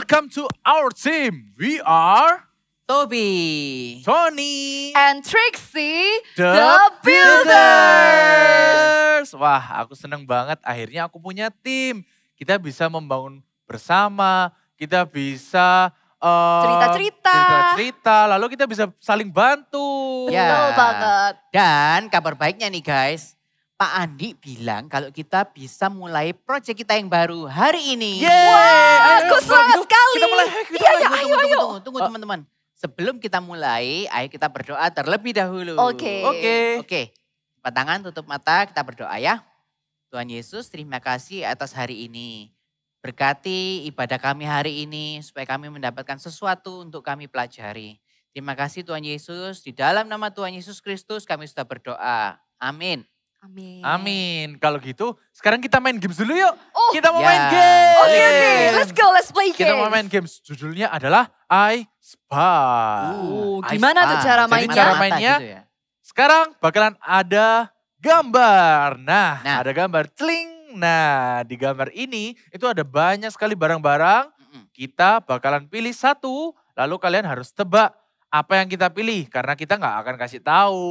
welcome to our team. We are Toby, Tony, and Trixie, the Builders. Wah, aku seneng banget akhirnya aku punya tim. Kita bisa membangun bersama, kita bisa cerita-cerita, lalu kita bisa saling bantu. Ya. Betul banget. Dan kabar baiknya nih guys, Pak Andi bilang kalau kita bisa mulai proyek kita yang baru hari ini. Wah, aku semangat sekali. Kita mulai. Ayo. Tunggu teman-teman. Sebelum kita mulai, ayo kita berdoa terlebih dahulu. Oke. Oke. Cepat tangan, tutup mata, kita berdoa ya. Tuhan Yesus, terima kasih atas hari ini. Berkati ibadah kami hari ini supaya kami mendapatkan sesuatu untuk kami pelajari. Terima kasih Tuhan Yesus, di dalam nama Tuhan Yesus Kristus kami sudah berdoa. Amin. Amin. Kalau gitu, sekarang kita main games dulu yuk. Oh, kita mau ya. main games. Oke, let's go, let's play games. Kita mau main games. Judulnya adalah I Spy. Gimana tuh cara Jadi mainnya? cara mainnya, Gitu ya. sekarang bakalan ada gambar. Nah, ada gambar. Tling. Nah, di gambar ini itu ada banyak sekali barang-barang. Kita bakalan pilih satu, lalu kalian harus tebak apa yang kita pilih. Karena kita nggak akan kasih tahu.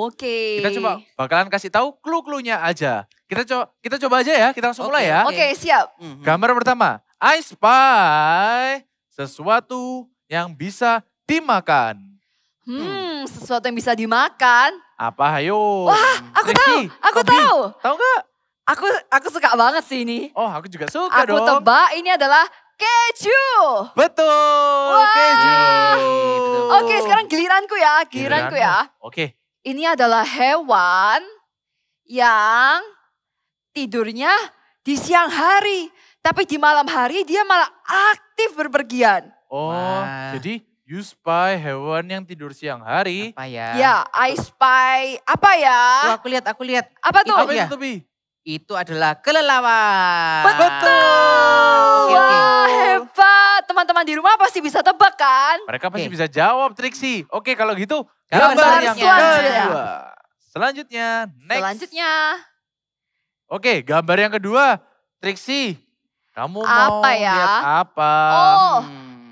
Oke. Kita coba bakalan kasih tahu clue-cluenya aja. Kita coba aja ya, kita langsung mulai ya. Oke, siap. Gambar pertama, I spy sesuatu yang bisa dimakan. Sesuatu yang bisa dimakan. Apa, ayo? Wah, aku Trixie, tahu, aku Toby, tahu. Tahu nggak? Aku suka banget sih ini. Oh, aku juga suka Aku dong. tebak ini adalah keju. Betul, Wah. keju. Betul. Oke, sekarang giliranku ya, giliranku ya. Oke. Ini adalah hewan yang tidurnya di siang hari. Tapi di malam hari dia malah aktif berpergian. Oh, Wah. jadi you spy hewan yang tidur siang hari. Apa ya? Ya, I spy. Apa ya? Oh, aku lihat. Apa tuh? Apa ya. itu, Tobi? Itu adalah kelelawar. Betul. Oke. Wah, hebat. Teman-teman di rumah pasti bisa tebak kan? Mereka pasti Oke. bisa jawab, Trixie. Oke, kalau gitu Gambar yang selanjutnya. kedua. Selanjutnya, next. Selanjutnya. Oke, gambar yang kedua. Trixie, kamu Apa mau ya? lihat apa? Oh,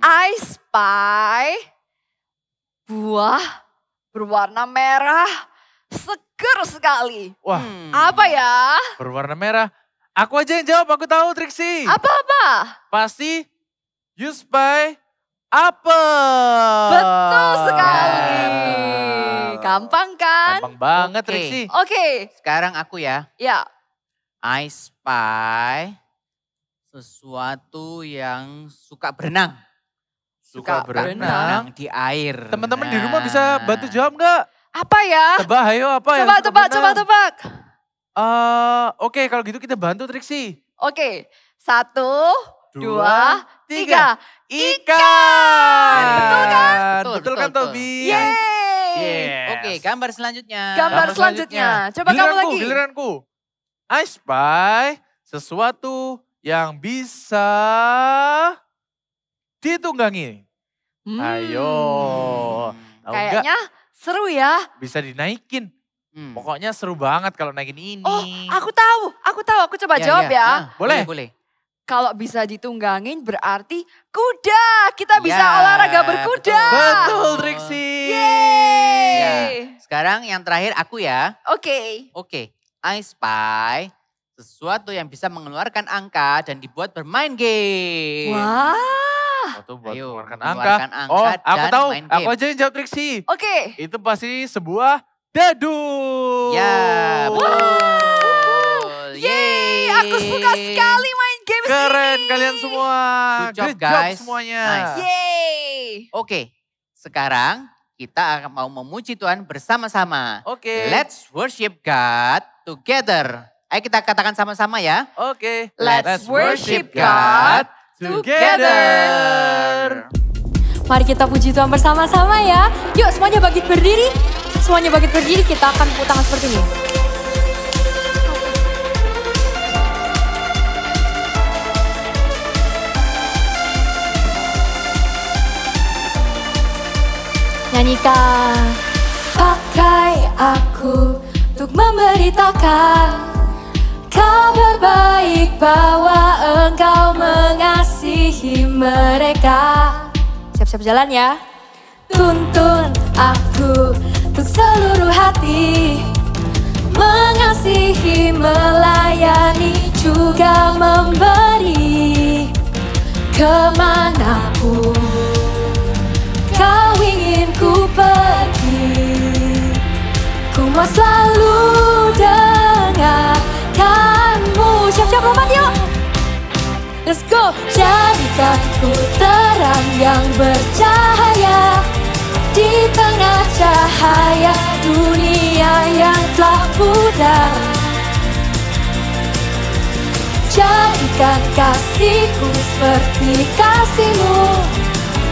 I spy buah berwarna merah seger sekali. Wah, Apa ya? berwarna merah. Aku aja yang jawab, aku tahu Trixie. Apa-apa? Pasti you spy apel. Betul sekali. Wow. Gampang kan? Gampang banget Oke. Trixie. Oke, Sekarang aku ya. ya. I spy sesuatu yang suka berenang. Suka berenang. Berenang di air. Teman-teman di rumah bisa bantu jawab nggak? Apa ya? Tebak, ayo apa yang suka Coba berenang? tebak. Oke, kalau gitu kita bantu Trixie. Oke, 1, 2, 3. Ikan. Betul kan? Betul kan, Betul. Tobi? Yeay. Yes. Oke, gambar selanjutnya. Gambar selanjutnya. Coba kamu lagi. Giliranku. I spy sesuatu yang bisa ditunggangi. Ayo. Tahu nggak? Kayaknya seru ya. Bisa dinaikin. Pokoknya seru banget kalau naikin ini. Oh, aku tahu. Aku coba jawab ya. Boleh. Kalau bisa ditunggangin berarti kuda. Kita bisa Ya, olahraga berkuda. Betul, Trixie. Yeay. Ya. Sekarang yang terakhir aku ya. Oke. Oke, I spy sesuatu yang bisa mengeluarkan angka dan dibuat bermain game. Wah. Waktu buat Ayo, mengeluarkan mengeluarkan angka. angka Oh, aku dan tahu. main Aku game. aja yang jawab Trixie. Oke. Itu pasti sebuah dadu. Ya, betul. Yeay, aku suka sekali main game Keren ini. kalian semua. Good job, Great guys. semuanya. Nice. Yeay. Oke, sekarang kita akan mau memuji Tuhan bersama-sama. Oke. Let's worship God together. Ayo kita katakan sama-sama ya. Oke. Let's worship God together. Mari kita puji Tuhan bersama-sama ya. Yuk semuanya bangkit berdiri. Semuanya bangkit berdiri, kita akan tepuk tangan seperti ini. Nyanyikan. Pakai aku untuk memberitakan Kabar baik bahwa Engkau mengasihi mereka. Siap-siap jalan ya. Tuntun aku untuk seluruh hati, mengasihi, melayani, juga memberi. Kemanapun Kau ingin ku pergi, ku mau selalu dengarkanmu. Siap-siap lompat yuk. Let's go. Jadikan ku terang yang bercahaya di tengah cahaya dunia yang telah pudar. Jadikan kasihku seperti kasihmu,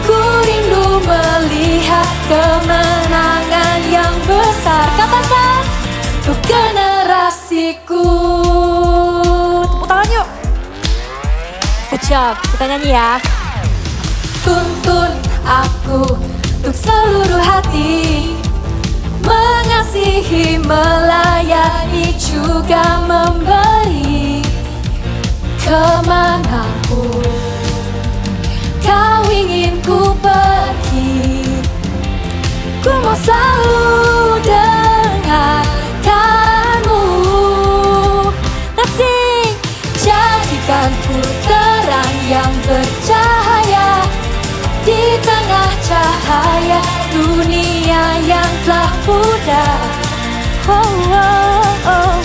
ku rindu melihat kemenangan yang besar. Katakan, untuk generasiku. Tepuk tangan yuk. Good job, kita nyanyi ya. Tuntun aku untuk seluruh hati, mengasihi, melayani, juga memberi. Kemanapun Kau ingin ku pergi, ku mau selalu dengarkanmu. Let's sing. Jadikan ku terang yang bercahaya di tengah cahaya dunia yang telah pudar. Oh, oh, oh.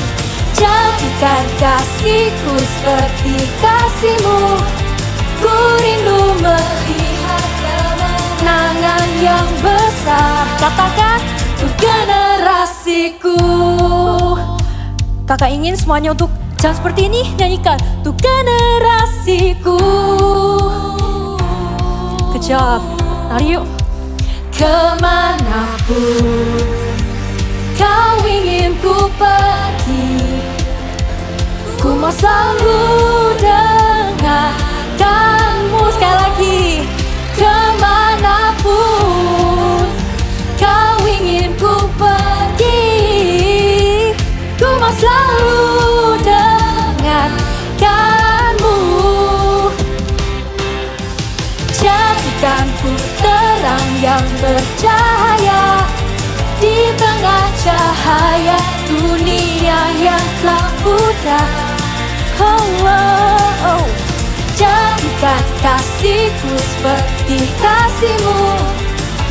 Jadikan kasihku seperti kasihmu, ku rindu melihat kemenangan yang besar. Katakan, untuk generasiku. Kakak ingin semuanya untuk jangan seperti ini, nyanyikan untuk generasiku. Good job. Mari yuk. Kemanapun Kau ingin ku pergi, ku mau selalu dengarkanmu. Sekali lagi. Kemanapun Kau ingin ku pergi, ku mau selalu dengarkanmu. Jadikan ku terang yang bercahaya di tengah cahaya dunia yang telah pudar. Oh, oh, oh. Jadikan kasihku seperti kasihmu,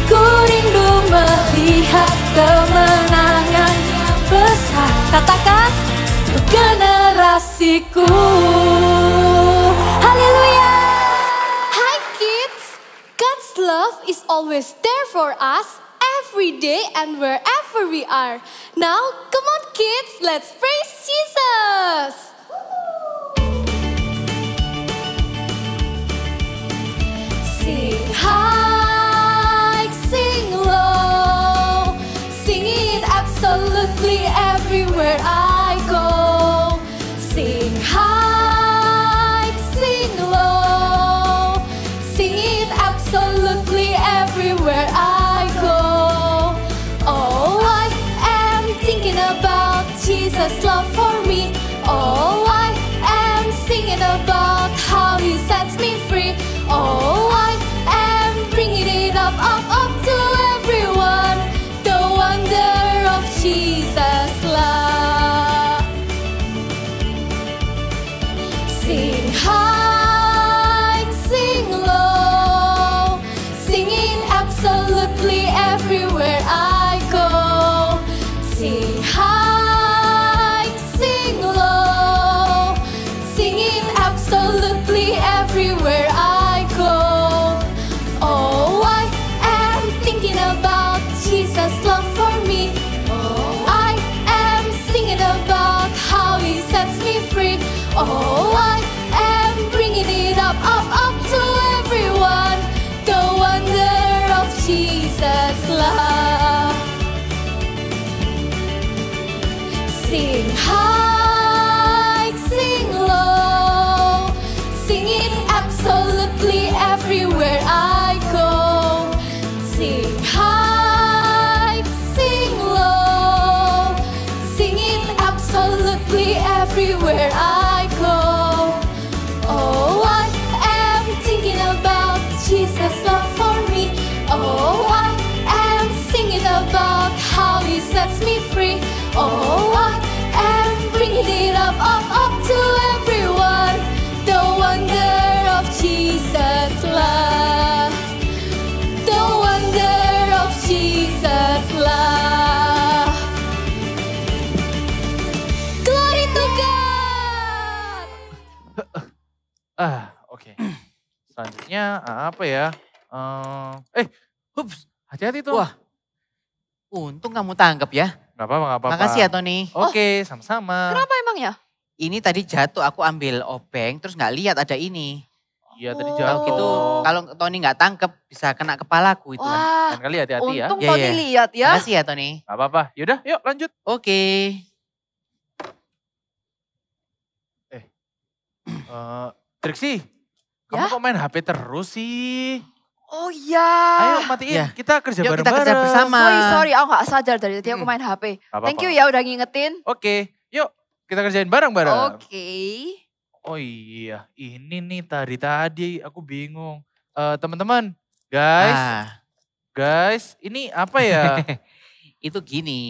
ku rindu melihat kemenangan yang besar. Katakan, untuk generasiku. Haleluya. Hi kids, God's love is always there for us every day and wherever we are. Now, come on kids, let's praise Jesus. Sing high, sing low, sing it absolutely everywhere I go. Sing high, sing low, sing it absolutely everywhere I go. Oh, I am thinking about Jesus' love for me. Oh, I am singing about how He sets me free. Oh, I am bringing it up to everyone, the wonder of Jesus' love. Sing high, sing low, singing absolutely everywhere I go. Sing high, sing low, singing absolutely everywhere I go. Oh, I am thinking about Jesus' love for me. Oh, I am singing about how He sets me free. Oh, I am bringing it up to everyone, the wonder of Jesus' love. Sing high, sing low, singing absolutely everywhere I go. Sing high, sing low, singing absolutely everywhere Kayaknya apa ya? Hups, hati-hati tuh. Wah, untung kamu tangkap ya. Gak apa-apa. Makasih ya Tony. Oke, sama-sama. Kenapa emangnya? Ini tadi jatuh, aku ambil obeng terus nggak lihat ada ini. Iya tadi Oh. Kalau jatuh. gitu, kalau Tony nggak tangkep bisa kena kepalaku itu. Wah, Lain kali hati-hati ya. untung Iya, Tony iya. lihat ya. Makasih ya Tony. Gak apa-apa. Yaudah, yuk lanjut. Oke. Triksi, kamu Ya? kok main HP terus sih? Oh iya. Ayo matiin, Ya. kita kerja Yuk kita bareng-bareng. kerja bersama. Sorry, aku gak sadar dari tadi aku main HP. Gak Thank you apa-apa. ya udah ngingetin. Oke, yuk kita kerjain bareng-bareng. Oke. Oh iya, ini nih tadi aku bingung. Teman-teman, guys, Ah, ini apa ya? itu gini.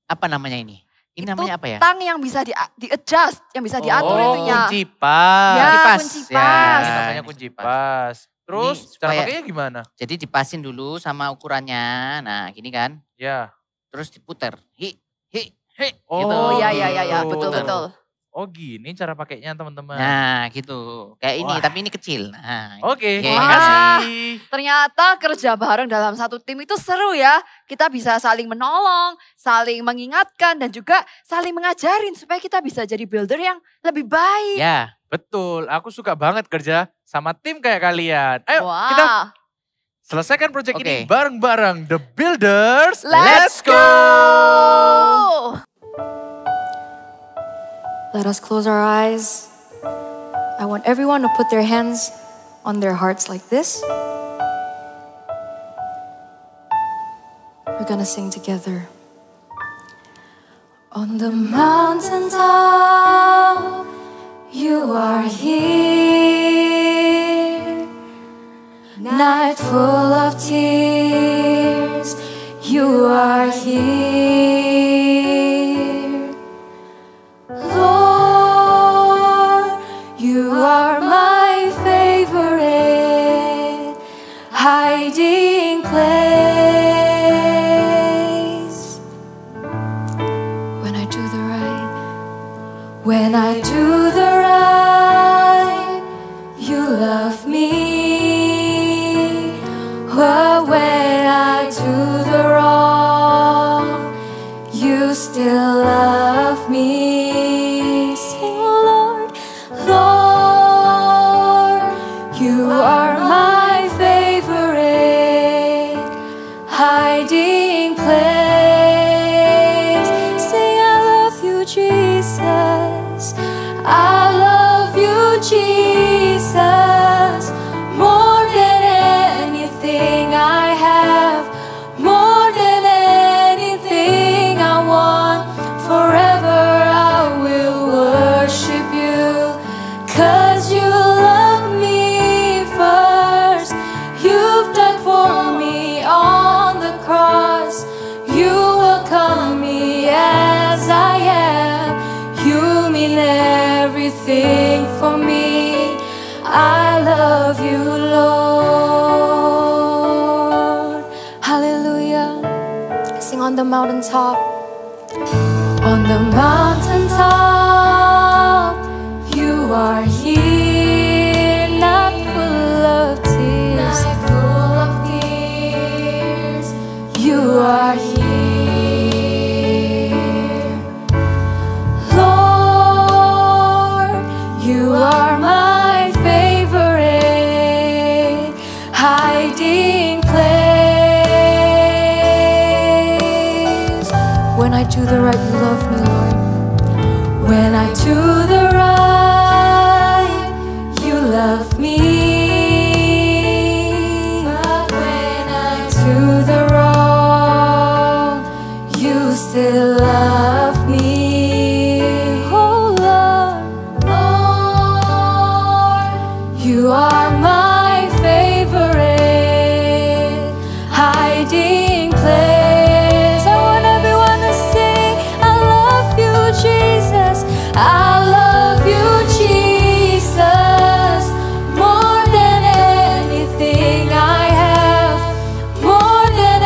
Apa namanya ini? Ini Itu namanya apa ya? Tang yang bisa di-adjust, yang bisa diatur Oh, itunya. kunci pas. Ya, Kunci pas. kunci Ya, pas. Ini ya, namanya ini kunci pas. Terus Ini cara supaya- pakainya gimana? Jadi dipasin dulu sama ukurannya. Nah gini kan. Ya. Terus diputer. Hi. Oh, Gitu. Oh iya, iya, iya, gitu. betul-betul. Oh gini cara pakainya teman-teman. Nah gitu. Kayak ini Wah. tapi ini kecil. Nah, Oke, Oke. makasih. Ternyata kerja bareng dalam satu tim itu seru ya. Kita bisa saling menolong, saling mengingatkan, dan juga saling mengajarin supaya kita bisa jadi builder yang lebih baik. ya. Betul, aku suka banget kerja sama tim kayak kalian. Ayo Wah. kita selesaikan proyek Oke. ini bareng-bareng The Builders. Let's go! Let us close our eyes. I want everyone to put their hands on their hearts like this. We're gonna sing together. On the mountaintop, you are here. Night full of tears, you are here. Lord, you are my favorite hiding place. When I do the right, when I do the right, you love me. But when I do the wrong, you still love me. Sing, Lord, Lord, you are my favorite hiding place. Sing, I love you, Jesus. I love you, Jesus. More than anything I have, more than anything I want. Forever I will worship you, 'cause you love me first. You've died for me on the cross. You welcome me as I am. You mean everything for me. I love you, Lord. Hallelujah. Sing on the mountaintop. On the mountaintop, you are here, not full of tears. You are here, Lord. You are my favorite hiding place. When I do the right, you love me, Lord. When I do the right, you love me. But when I do the wrong, you still love me. Oh Lord, Lord, you are my favorite hiding place. I want everyone to sing, I love you, Jesus. I love you, Jesus. More than anything I have, more than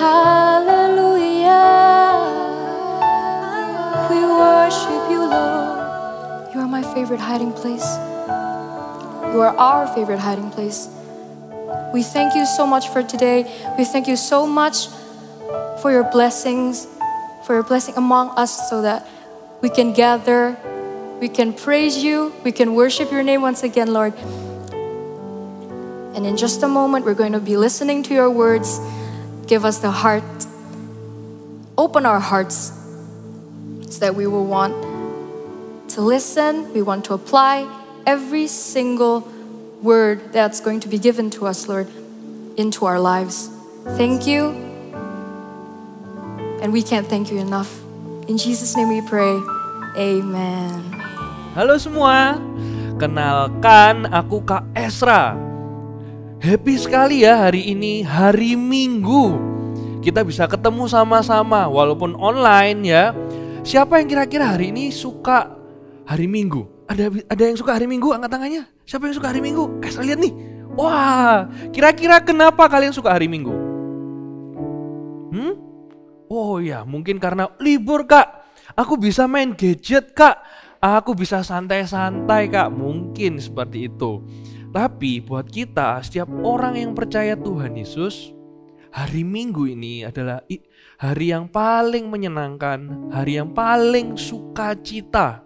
hallelujah. We worship you, Lord. You are my favorite hiding place. You are our favorite hiding place. We thank you so much for today. We thank you so much for your blessings, for your blessing among us so that we can gather, we can praise you, we can worship your name once again, Lord. And in just a moment, we're going to be listening to your words. Give us the heart. Open our hearts so that we will want to listen, we want to apply every single word that's going to be given to us, Lord, into our lives. Thank you. And we can't thank you enough. In Jesus' name we pray. Amen. Halo semua, kenalkan aku Kak Esra. Happy sekali ya hari ini, hari Minggu. Kita bisa ketemu sama-sama walaupun online ya. Siapa yang kira-kira hari ini suka hari Minggu? Ada yang suka hari Minggu? Angkat tangannya. Siapa yang suka hari Minggu? Esra lihat nih. Wah, kira-kira kenapa kalian suka hari Minggu? Oh ya, mungkin karena libur Kak. Aku bisa main gadget Kak. Aku bisa santai-santai Kak. Mungkin seperti itu. Tapi buat kita, setiap orang yang percaya Tuhan Yesus, hari Minggu ini adalah hari yang paling menyenangkan, hari yang paling sukacita.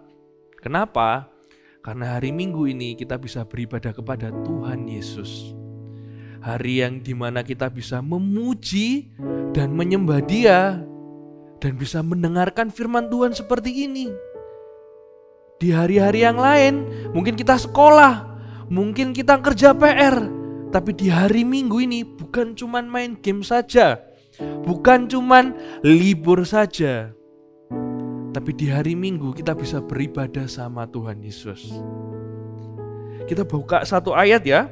Kenapa? Karena hari Minggu ini kita bisa beribadah kepada Tuhan Yesus. Hari yang dimana kita bisa memuji dan menyembah Dia dan bisa mendengarkan firman Tuhan seperti ini. Di hari-hari yang lain, mungkin kita sekolah, mungkin kita kerja PR, tapi di hari Minggu ini bukan cuman main game saja, bukan cuman libur saja, tapi di hari Minggu kita bisa beribadah sama Tuhan Yesus. Kita buka satu ayat ya,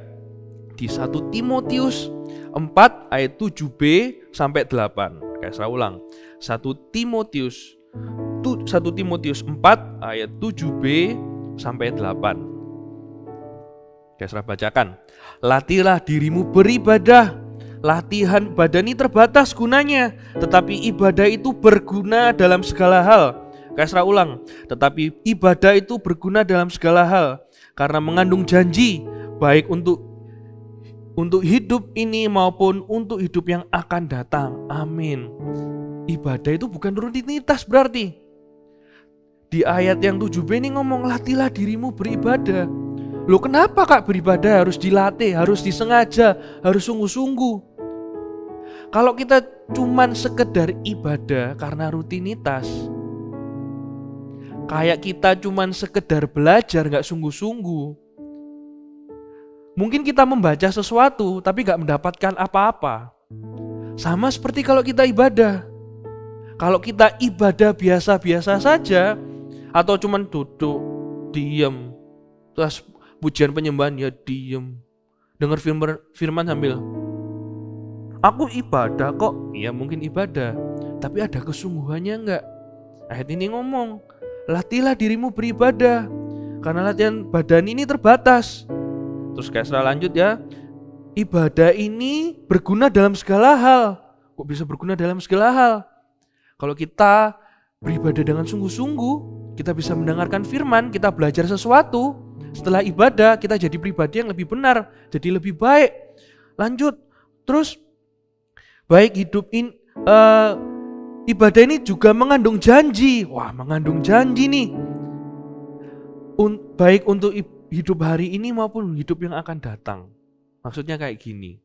di 1 Timotius 4 ayat 7b sampai 8. Kayak saya ulang, 1 Timotius 4 ayat 7b sampai 8. Saya bacakan. Latihlah dirimu beribadah. Latihan badan ini terbatas gunanya, tetapi ibadah itu berguna dalam segala hal. Saya ulang. Tetapi ibadah itu berguna dalam segala hal, karena mengandung janji baik untuk hidup ini maupun untuk hidup yang akan datang. Amin. Ibadah itu bukan rutinitas berarti. Di ayat yang 7b ini ngomong latihlah dirimu beribadah. Loh kenapa Kak beribadah harus dilatih, harus disengaja, harus sungguh-sungguh? Kalau kita cuman sekedar ibadah karena rutinitas, kayak kita cuman sekedar belajar gak sungguh-sungguh, mungkin kita membaca sesuatu tapi gak mendapatkan apa-apa. Sama seperti kalau kita ibadah. Kalau kita ibadah biasa-biasa saja, atau cuman duduk, diam, terus pujian penyembahan ya diem, dengar firman sambil aku ibadah kok. Ya mungkin ibadah, tapi ada kesungguhannya enggak? Ayat ini ngomong latihlah dirimu beribadah, karena latihan badan ini terbatas. Terus kayak setelah lanjut ya, ibadah ini berguna dalam segala hal. Kok bisa berguna dalam segala hal? Kalau kita beribadah dengan sungguh-sungguh, kita bisa mendengarkan firman, kita belajar sesuatu. Setelah ibadah kita jadi pribadi yang lebih benar, jadi lebih baik. Lanjut, terus baik hidup ini, ibadah ini juga mengandung janji. Wah, mengandung janji nih. Baik untuk hidup hari ini maupun hidup yang akan datang. Maksudnya kayak gini.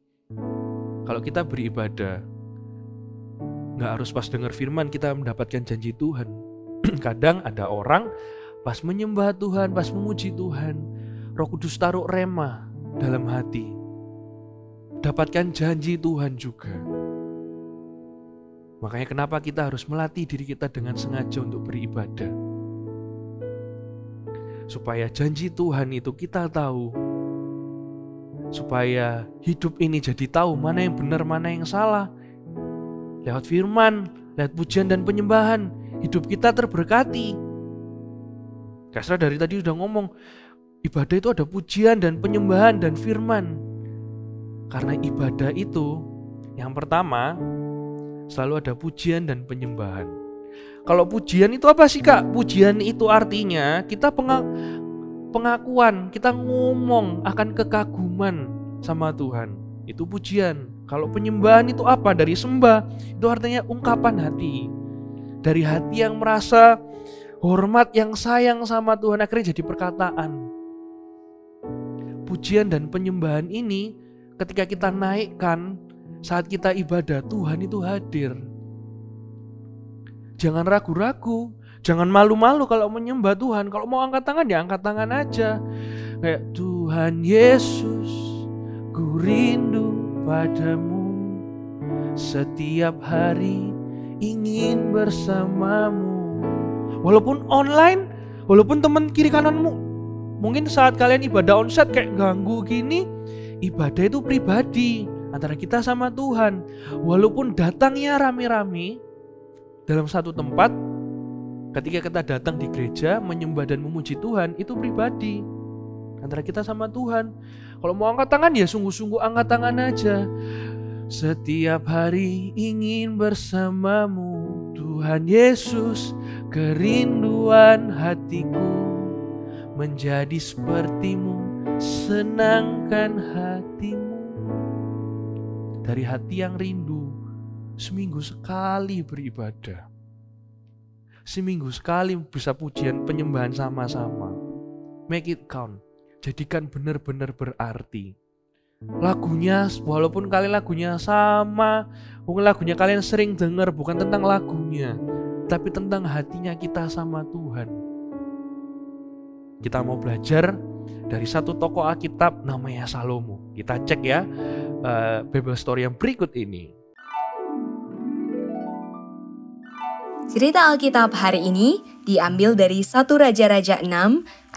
Kalau kita beribadah, gak harus pas dengar firman kita mendapatkan janji Tuhan. Kadang ada orang pas menyembah Tuhan, pas memuji Tuhan, Roh Kudus taruh rema dalam hati. Dapatkan janji Tuhan juga. Makanya kenapa kita harus melatih diri kita dengan sengaja untuk beribadah. Supaya janji Tuhan itu kita tahu. Supaya hidup ini jadi tahu mana yang benar, mana yang salah. Lewat firman, lewat pujian dan penyembahan, hidup kita terberkati. Kasra dari tadi sudah ngomong, ibadah itu ada pujian dan penyembahan dan firman. Karena ibadah itu, yang pertama, selalu ada pujian dan penyembahan. Kalau pujian itu apa sih Kak? Pujian itu artinya kita pengakuan, kita ngomong akan kekaguman sama Tuhan. Itu pujian. Kalau penyembahan itu apa? Dari sembah. Itu artinya ungkapan hati. Dari hati yang merasa hormat, yang sayang sama Tuhan, akhirnya jadi perkataan. Pujian dan penyembahan ini ketika kita naikkan saat kita ibadah, Tuhan itu hadir. Jangan ragu-ragu, jangan malu-malu kalau menyembah Tuhan. Kalau mau angkat tangan ya angkat tangan aja. Kayak Tuhan Yesus, ku rindu padamu, setiap hari ingin bersamamu. Walaupun online, walaupun teman kiri kananmu, mungkin saat kalian ibadah onsite kayak ganggu gini, ibadah itu pribadi antara kita sama Tuhan. Walaupun datangnya rame-rame dalam satu tempat, ketika kita datang di gereja menyembah dan memuji Tuhan, itu pribadi antara kita sama Tuhan. Kalau mau angkat tangan ya sungguh-sungguh angkat tangan aja. Setiap hari ingin bersamamu, Tuhan Yesus, kerinduan hatiku menjadi sepertimu, senangkan hatimu. Dari hati yang rindu, seminggu sekali beribadah. Seminggu sekali bisa pujian penyembahan sama-sama. Make it count. Jadikan benar-benar berarti. Lagunya, walaupun kalian lagunya sama, mungkin lagunya kalian sering dengar, bukan tentang lagunya, tapi tentang hatinya kita sama Tuhan. Kita mau belajar dari satu tokoh Alkitab namanya Salomo. Kita cek ya Bible story yang berikut ini. Cerita Alkitab hari ini diambil dari 1 Raja-Raja 6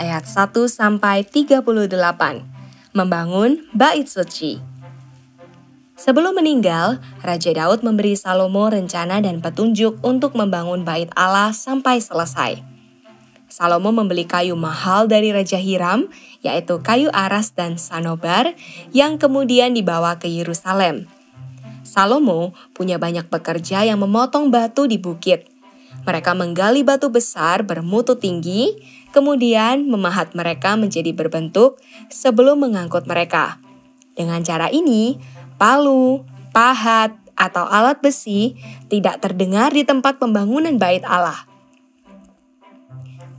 ayat 1 sampai 38. Membangun Bait Suci. Sebelum meninggal, Raja Daud memberi Salomo rencana dan petunjuk untuk membangun Bait Allah sampai selesai. Salomo membeli kayu mahal dari Raja Hiram, yaitu kayu aras dan sanobar, yang kemudian dibawa ke Yerusalem. Salomo punya banyak pekerja yang memotong batu di bukit. Mereka menggali batu besar bermutu tinggi, kemudian memahat mereka menjadi berbentuk sebelum mengangkut mereka. Dengan cara ini, palu, pahat, atau alat besi tidak terdengar di tempat pembangunan Bait Allah.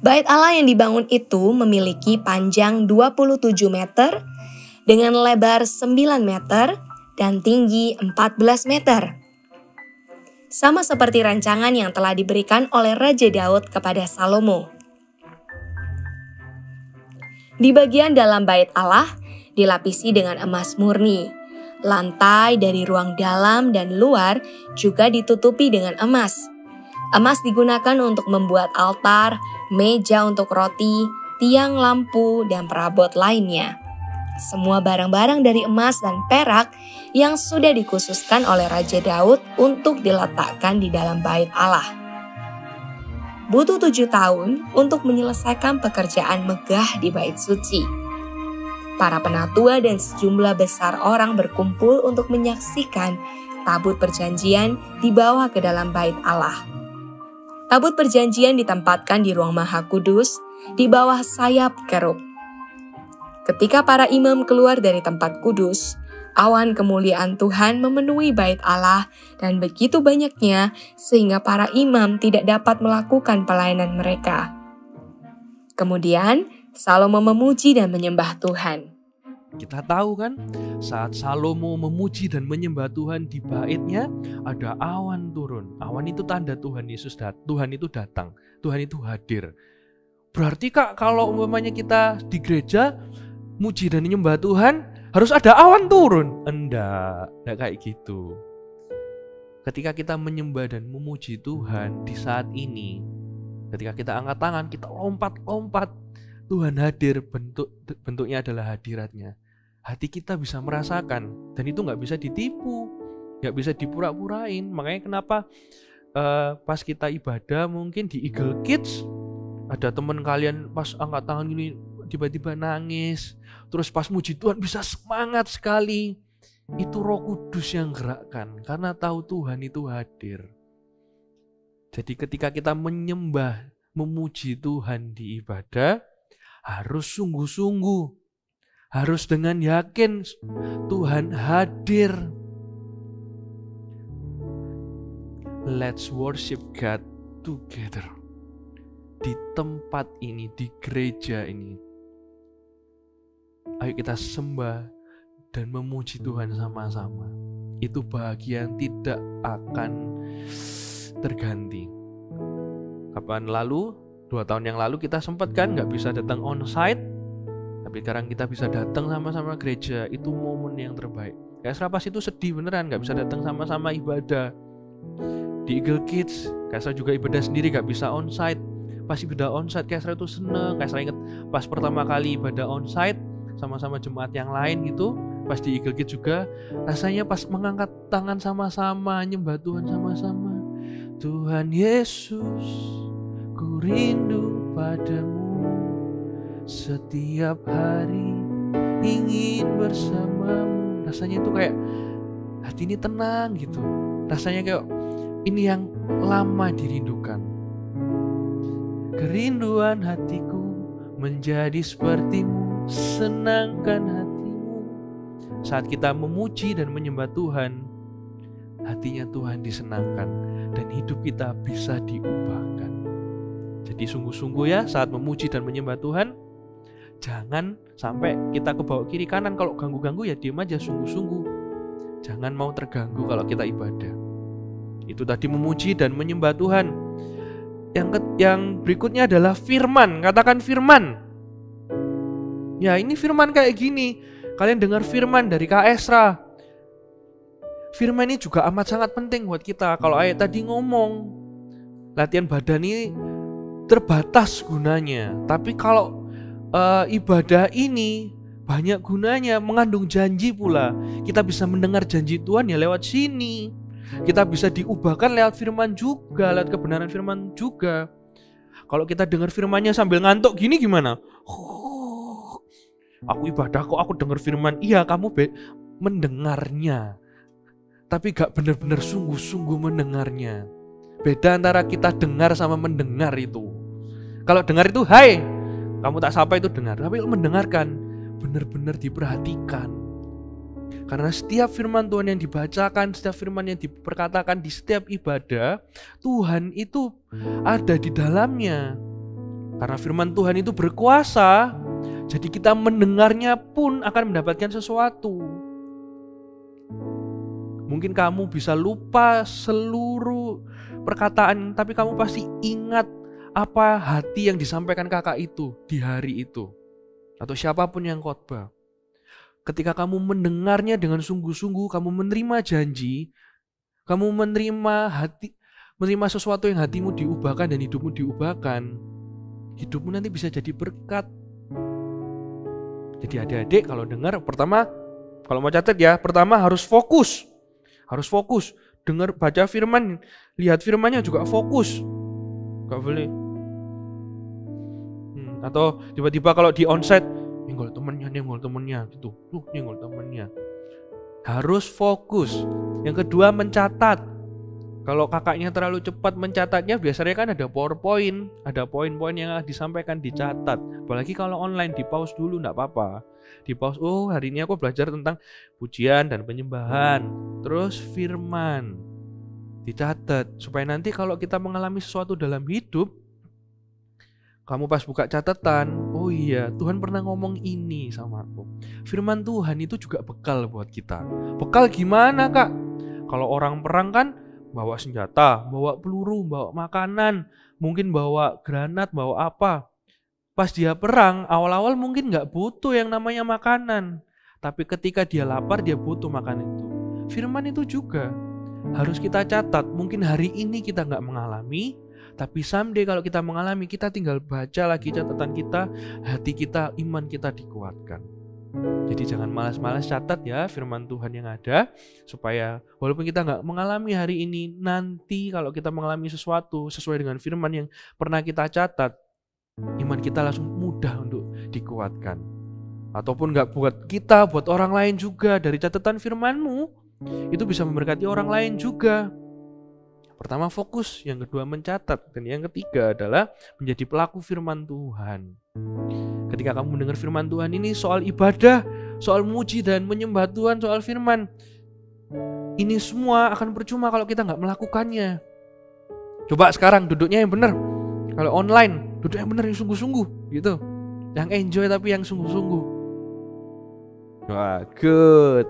Bait Allah yang dibangun itu memiliki panjang 27 meter dengan lebar 9 meter dan tinggi 14 meter. Sama seperti rancangan yang telah diberikan oleh Raja Daud kepada Salomo. Di bagian dalam Bait Allah dilapisi dengan emas murni. Lantai dari ruang dalam dan luar juga ditutupi dengan emas. Emas digunakan untuk membuat altar, meja untuk roti, tiang lampu, dan perabot lainnya. Semua barang-barang dari emas dan perak yang sudah dikhususkan oleh Raja Daud untuk diletakkan di dalam Bait Allah. Butuh 7 tahun untuk menyelesaikan pekerjaan megah di Bait Suci. Para penatua dan sejumlah besar orang berkumpul untuk menyaksikan tabut perjanjian dibawa ke dalam Bait Allah. Tabut perjanjian ditempatkan di ruang Maha Kudus di bawah sayap kerub. Ketika para imam keluar dari tempat kudus, awan kemuliaan Tuhan memenuhi Bait Allah dan begitu banyaknya sehingga para imam tidak dapat melakukan pelayanan mereka. Kemudian Salomo memuji dan menyembah Tuhan. Kita tahu kan, saat Salomo memuji dan menyembah Tuhan di baitnya, ada awan turun. Awan itu tanda Tuhan Yesus Tuhan itu datang, Tuhan itu hadir. Berarti Kak, kalau umpamanya kita di gereja muji dan menyembah Tuhan, harus ada awan turun? Enggak kayak gitu. Ketika kita menyembah dan memuji Tuhan di saat ini, ketika kita angkat tangan, kita lompat-lompat, Tuhan hadir, bentuknya adalah hadiratnya. Hati kita bisa merasakan, dan itu gak bisa ditipu, gak bisa dipura-purain. Makanya kenapa pas kita ibadah mungkin di Eagle Kids, ada teman kalian pas angkat tangan gini tiba-tiba nangis, terus pas muji Tuhan bisa semangat sekali. Itu Roh Kudus yang gerakkan karena tahu Tuhan itu hadir. Jadi ketika kita menyembah, memuji Tuhan di ibadah, harus sungguh-sungguh. Harus dengan yakin Tuhan hadir. Let's worship God together. Di tempat ini, di gereja ini. Ayo kita sembah dan memuji Tuhan sama-sama. Itu bahagia yang tidak akan terganti. Kapan lalu, 2 tahun yang lalu kita sempat kan gak bisa datang on-site. Tapi sekarang kita bisa datang sama-sama gereja. Itu momen yang terbaik. Kayak Serapas itu sedih beneran gak bisa datang sama-sama ibadah. Di Eagle Kids, Kaisra juga ibadah sendiri gak bisa onsite. Pas ibadah onsite Kaisra itu seneng. Kaisra inget pas pertama kali ibadah onsite sama-sama jemaat yang lain gitu. Pas di Eagle Kids juga rasanya pas mengangkat tangan sama-sama, nyembah Tuhan sama-sama. Tuhan Yesus, ku rindu padamu. Setiap hari ingin bersamamu. Rasanya itu kayak hati ini tenang gitu. Rasanya kayak ini yang lama dirindukan. Kerinduan hatiku menjadi sepertimu, senangkan hatimu. Saat kita memuji dan menyembah Tuhan, hatinya Tuhan disenangkan dan hidup kita bisa diubahkan. Jadi sungguh-sungguh ya saat memuji dan menyembah Tuhan, jangan sampai kita ke bawah kiri kanan. Kalau ganggu-ganggu ya diam aja, sungguh-sungguh. Jangan mau terganggu kalau kita ibadah. Itu tadi memuji dan menyembah Tuhan. Yang berikutnya adalah firman. Katakan firman. Ya ini firman kayak gini. Kalian dengar firman dari Kak Esra. Firman ini juga amat sangat penting buat kita. Kalau ayat tadi ngomong, latihan badan ini terbatas gunanya. Tapi kalau ibadah ini banyak gunanya, mengandung janji pula. Kita bisa mendengar janji Tuhan ya lewat sini. Kita bisa diubahkan lewat firman juga, lewat kebenaran firman juga. Kalau kita dengar firmannya sambil ngantuk gini gimana? Aku ibadah kok aku dengar firman. Iya kamu mendengarnya, tapi gak benar-benar sungguh-sungguh mendengarnya. Beda antara kita dengar sama mendengar itu. Kalau dengar itu hai, kamu tak sapa itu dengar. Tapi mendengarkan benar-benar diperhatikan. Karena setiap firman Tuhan yang dibacakan, setiap firman yang diperkatakan di setiap ibadah, Tuhan itu ada di dalamnya. Karena firman Tuhan itu berkuasa, jadi kita mendengarnya pun akan mendapatkan sesuatu. Mungkin kamu bisa lupa seluruh perkataan, tapi kamu pasti ingat apa hati yang disampaikan kakak itu di hari itu. Atau siapapun yang khotbah. Ketika kamu mendengarnya dengan sungguh-sungguh, kamu menerima janji, kamu menerima sesuatu yang hatimu diubahkan dan hidupmu diubahkan, hidupmu nanti bisa jadi berkat. Jadi adik-adik kalau dengar, pertama, kalau mau catat ya, pertama harus fokus. Harus fokus. Dengar, baca firman, lihat firmannya juga fokus. Gak boleh. Atau tiba-tiba kalau di onsite, nyenggol temennya gitu. Nyenggol temennya. Harus fokus. Yang kedua mencatat. Kalau kakaknya terlalu cepat mencatatnya, biasanya kan ada PowerPoint, ada poin-poin yang disampaikan dicatat. Apalagi kalau online di pause dulu enggak apa-apa. Di pause, oh hari ini aku belajar tentang pujian dan penyembahan. Terus firman. Dicatat supaya nanti kalau kita mengalami sesuatu dalam hidup, kamu pas buka catatan, oh iya Tuhan pernah ngomong ini sama aku. Firman Tuhan itu juga bekal buat kita. Bekal gimana kak? Kalau orang perang kan bawa senjata, bawa peluru, bawa makanan, mungkin bawa granat, bawa apa. Pas dia perang, awal-awal mungkin gak butuh yang namanya makanan. Tapi ketika dia lapar, dia butuh makan itu. Firman itu juga harus kita catat. Mungkin hari ini kita gak mengalami, tapi someday kalau kita mengalami, kita tinggal baca lagi catatan kita, hati kita, iman kita dikuatkan. Jadi jangan malas-malas catat ya firman Tuhan yang ada, supaya walaupun kita gak mengalami hari ini, nanti kalau kita mengalami sesuatu sesuai dengan firman yang pernah kita catat, iman kita langsung mudah untuk dikuatkan. Ataupun gak buat kita, buat orang lain juga. Dari catatan firman-Mu, itu bisa memberkati orang lain juga. Pertama fokus, yang kedua mencatat, dan yang ketiga adalah menjadi pelaku firman Tuhan. Ketika kamu mendengar firman Tuhan ini soal ibadah, soal muji dan menyembah Tuhan, soal firman, ini semua akan percuma kalau kita gak melakukannya. Coba sekarang duduknya yang benar. Kalau online, duduk yang benar, yang sungguh-sungguh gitu. Yang enjoy tapi yang sungguh-sungguh. Wah, good.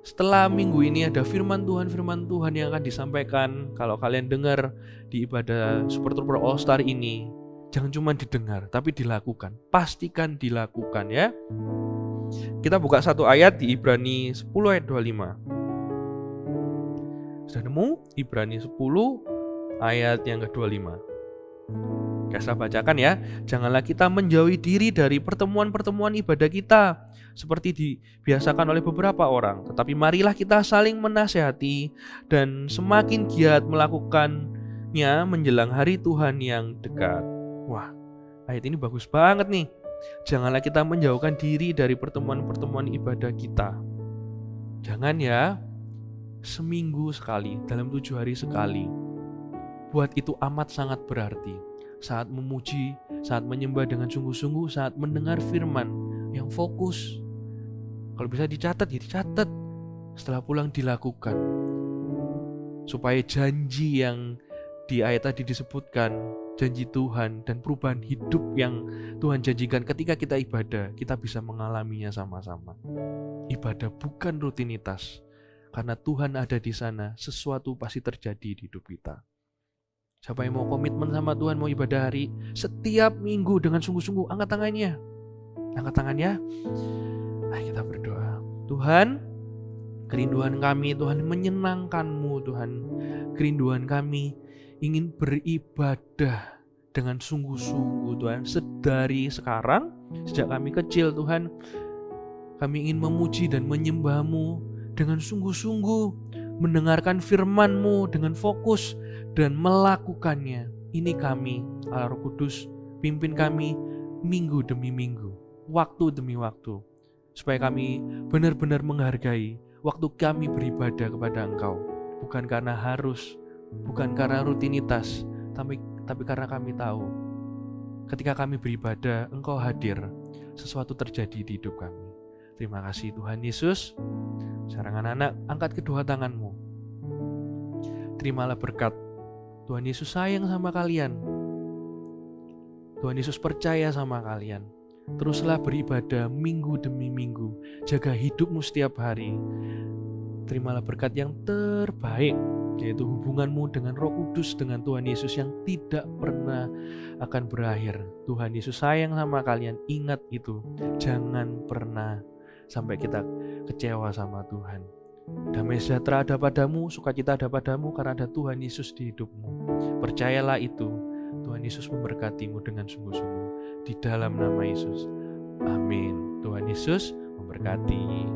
Setelah minggu ini ada firman Tuhan yang akan disampaikan. Kalau kalian dengar di ibadah Super Trooper All Star ini, jangan cuma didengar, tapi dilakukan. Pastikan dilakukan ya. Kita buka satu ayat di Ibrani 10 ayat 25. Sudah nemu? Ibrani 10 ayat yang ke-25. Saya bacakan ya. Janganlah kita menjauhi diri dari pertemuan-pertemuan ibadah kita seperti dibiasakan oleh beberapa orang, tetapi marilah kita saling menasihati dan semakin giat melakukannya menjelang hari Tuhan yang dekat. Wah, ayat ini bagus banget nih. Janganlah kita menjauhkan diri dari pertemuan-pertemuan ibadah kita. Jangan ya, seminggu sekali, dalam 7 hari sekali. Buat itu amat sangat berarti. Saat memuji, saat menyembah dengan sungguh-sungguh, saat mendengar firman yang fokus. Kalau bisa dicatat, ya dicatat. Setelah pulang dilakukan. Supaya janji yang di ayat tadi disebutkan, janji Tuhan dan perubahan hidup yang Tuhan janjikan ketika kita ibadah, kita bisa mengalaminya sama-sama. Ibadah bukan rutinitas. Karena Tuhan ada di sana, sesuatu pasti terjadi di hidup kita. Siapa yang mau komitmen sama Tuhan, mau ibadah hari setiap minggu dengan sungguh-sungguh, angkat tangannya. Angkat tangannya. Ayo kita berdoa. Tuhan, kerinduan kami, Tuhan, menyenangkan-Mu, Tuhan. Kerinduan kami ingin beribadah dengan sungguh-sungguh, Tuhan. Sedari sekarang, sejak kami kecil, Tuhan, kami ingin memuji dan menyembah-Mu dengan sungguh-sungguh, mendengarkan firman-Mu dengan fokus, dan melakukannya. Ini kami, Allah Roh Kudus, pimpin kami minggu demi minggu, waktu demi waktu, supaya kami benar-benar menghargai waktu kami beribadah kepada Engkau. Bukan karena harus, bukan karena rutinitas, tapi karena kami tahu ketika kami beribadah, Engkau hadir, sesuatu terjadi di hidup kami. Terima kasih Tuhan Yesus. Sekarang anak-anak, angkat kedua tanganmu. Terimalah berkat. Tuhan Yesus sayang sama kalian. Tuhan Yesus percaya sama kalian. Teruslah beribadah minggu demi minggu. Jaga hidupmu setiap hari. Terimalah berkat yang terbaik, yaitu hubunganmu dengan Roh Kudus, dengan Tuhan Yesus yang tidak pernah akan berakhir. Tuhan Yesus sayang sama kalian. Ingat itu. Jangan pernah sampai kita kecewa sama Tuhan. Damai sejahtera ada padamu, sukacita ada padamu karena ada Tuhan Yesus di hidupmu. Percayalah itu. Tuhan Yesus memberkatimu dengan sungguh-sungguh di dalam nama Yesus. Amin. Tuhan Yesus memberkati.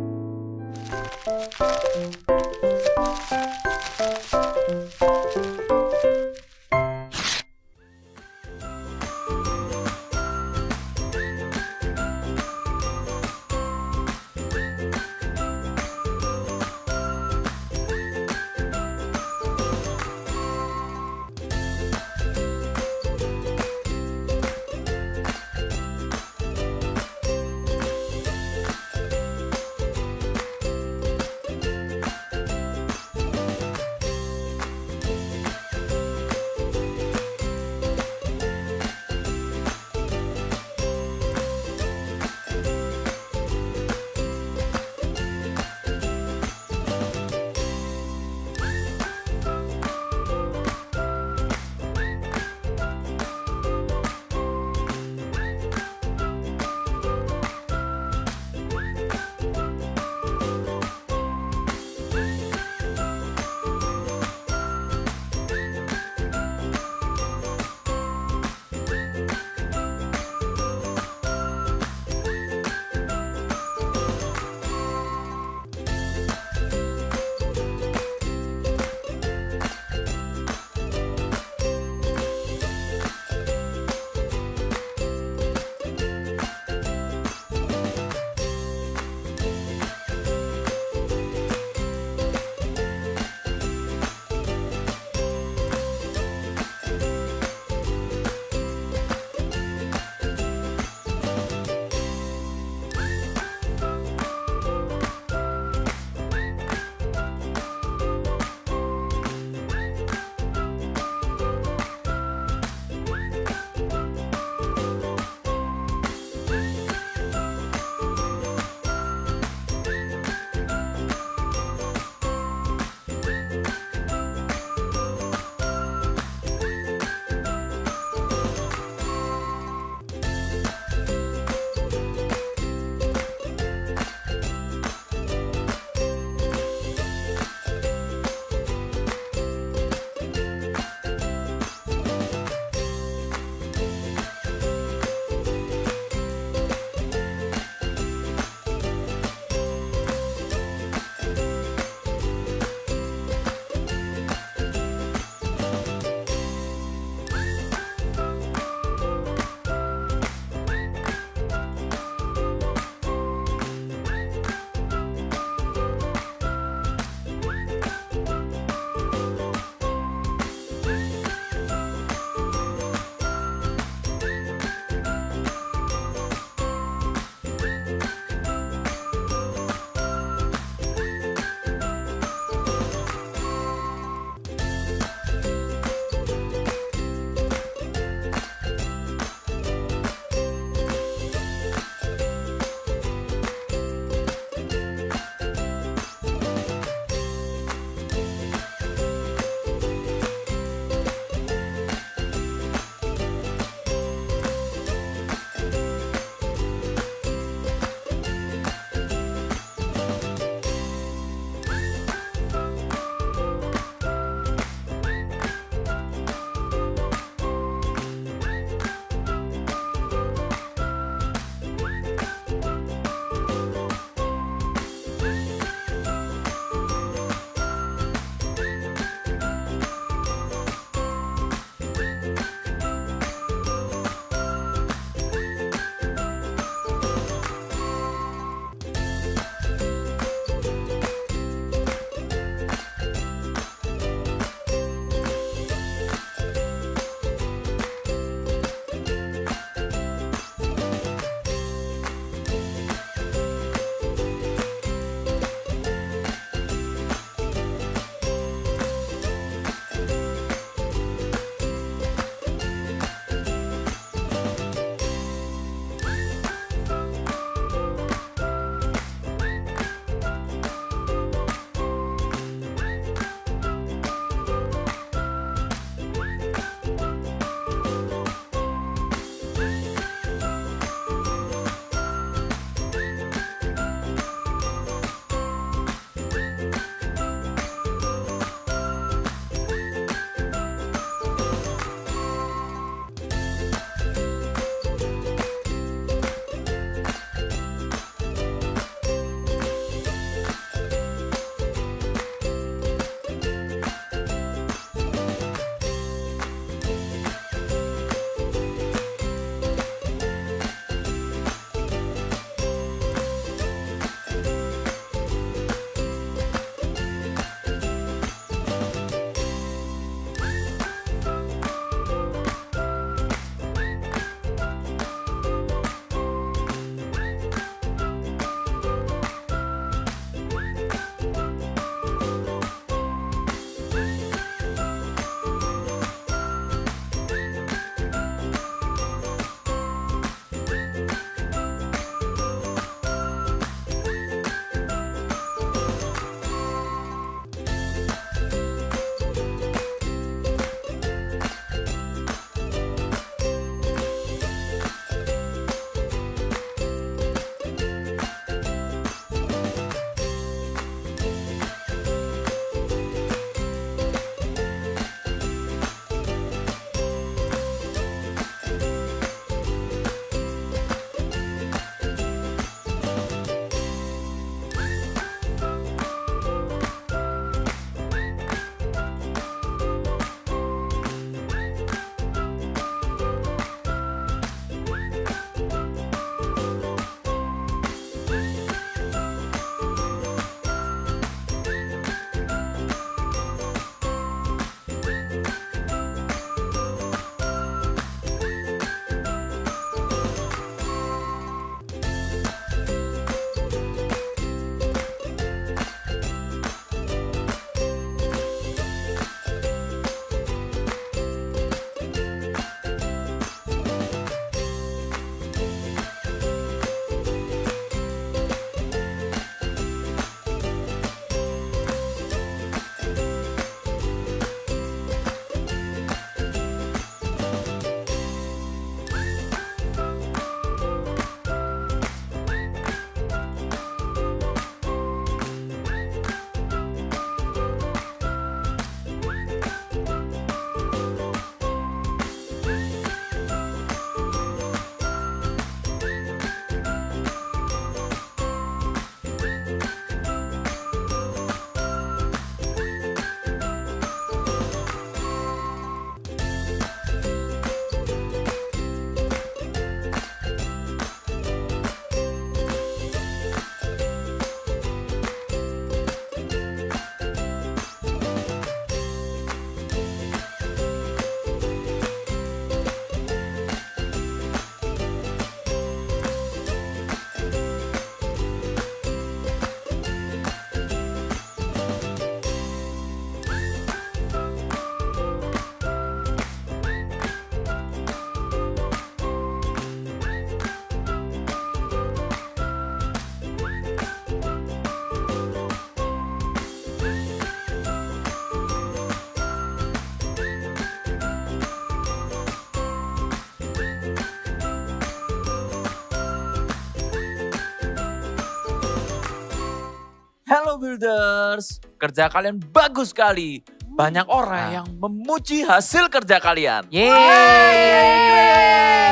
Builders, kerja kalian bagus sekali. Banyak orang yang memuji hasil kerja kalian.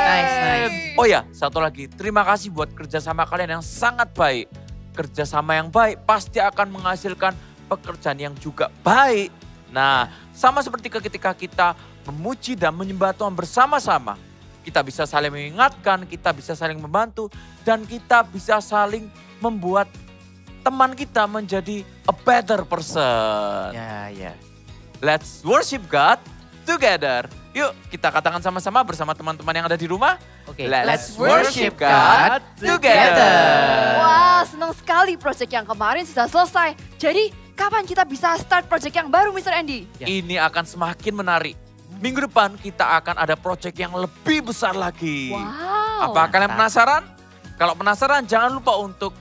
Nice. Oh ya, satu lagi. Terima kasih buat kerjasama kalian yang sangat baik. Kerjasama yang baik pasti akan menghasilkan pekerjaan yang juga baik. Nah, sama seperti ketika kita memuji dan menyembah Tuhan bersama-sama. Kita bisa saling mengingatkan, kita bisa saling membantu, dan kita bisa saling membuat teman kita menjadi a better person. Ya. Let's worship God together. Yuk kita katakan sama-sama bersama teman-teman yang ada di rumah. Oke. Let's worship God together. Wah, senang sekali project yang kemarin sudah selesai. Jadi, kapan kita bisa start project yang baru, Mr. Andy? Ini akan semakin menarik. Minggu depan kita akan ada project yang lebih besar lagi. Wow. Apa kalian penasaran? Kalau penasaran jangan lupa untuk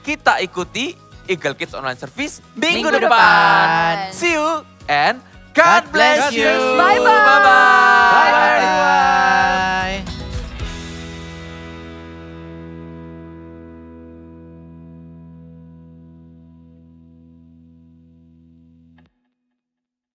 kita ikuti Eagle Kids Online Service minggu depan. See you and God bless you. Bye-bye.